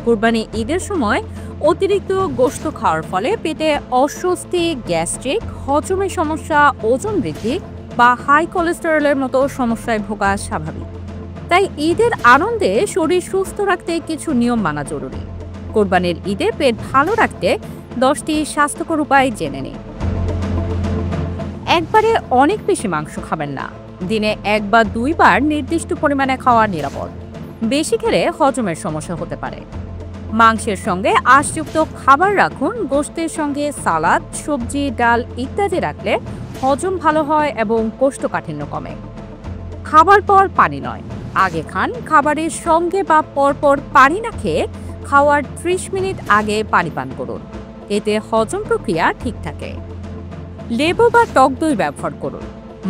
কোরবানি ঈদের সময় অতিরিক্ত গোশত খাওয়ার ফলে পেটে অস্বস্তি, গ্যাস্ট্রিক, হজমের সমস্যা, ওজন বৃদ্ধি বা হাই কোলেস্টেরলের মতো সমস্যায় ভোগা স্বাভাবিক। তাই ঈদের আনন্দে শরীর সুস্থ রাখতে কিছু নিয়ম মানা জরুরি। কোরবানির ঈদে পেট ভালো রাখতে 10টি স্বাস্থ্যকর উপায় জেনে নিন। একবারে অনেক বেশি মাংস খাবেন না। দিনে 1 বা 2 বার নির্দিষ্ট পরিমাণে খাওয়া নিরাপদ। বেশি খেলে হজমের সমস্যা হতে পারে। মাংসের সঙ্গে আঁশযুক্ত খাবার রাখুন। গোশতের সঙ্গে সালাদ, সবজি, ডাল ইত্যাদি রাখলে হজম ভালো হয় এবং কোষ্ঠকাঠিন্য কমে। খাবার পর পানি নয়, আগে খান। খাবারের সঙ্গে বা পরপর পানি না খেয়ে খাওয়ার 30 মিনিট আগে পানি পান করুন। এতে হজম প্রক্রিয়া ঠিক থাকে। লেবু বা টক দই ব্যবহার করুন।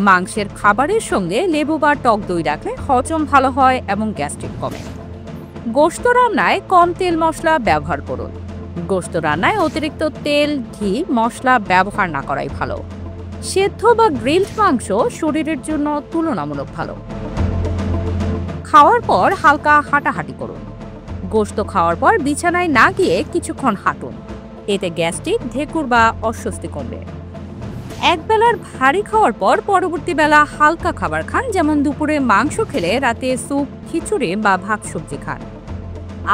মাংসের খাবারের সঙ্গে লেবু বা টক দই রাখলে হজম ভালো হয় এবং গ্যাস্ট্রিক কমে। গোশত রান্নায় কম তেল মশলা ব্যবহার করুন। গোশত রান্নায় অতিরিক্ত তেল, ঘি, মশলা ব্যবহার না করাই ভালো। সেদ্ধ বা গ্রিলড মাংস শরীরের জন্য তুলনামূলক ভালো। খাওয়ার পর হালকা হাঁটাহাঁটি করুন। গোশত খাওয়ার পর বিছানায় না গিয়ে কিছুক্ষণ হাঁটুন। এতে গ্যাস্ট্রিক, ঢেকুর বা অস্বস্তি কমবে। একবেলার ভারী খাওয়ার পর পরবর্তী বেলা হালকা খাবার খান, যেমন দুপুরে মাংস খেলে রাতে স্যুপ, খিচুড়ি বা ভাত সবজি খান।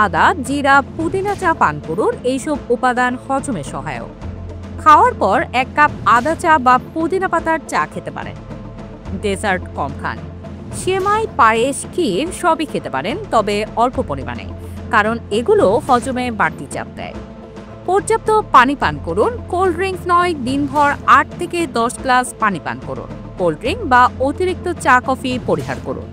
আদা, জিরা, পুদিনা চা পান করুন। এইসব উপাদান হজমে সহায়ক। খাওয়ার পর 1 কাপ আদা চা বা পুদিনা পাতার চা খেতে পারেন। ডেজার্ট কম খান। সেমাই, পায়েস, ক্ষীর সবই খেতে পারেন, তবে অল্প পরিমাণে, কারণ এগুলো হজমে বাড়তি চাপ দেয়। পর্যাপ্ত পানি পান করুন। কোল্ড ড্রিঙ্কস নয়, দিনভর 8 থেকে 10 গ্লাস পানি পান করুন। কোল্ড ড্রিঙ্ক বা অতিরিক্ত চা, কফি পরিহার করুন।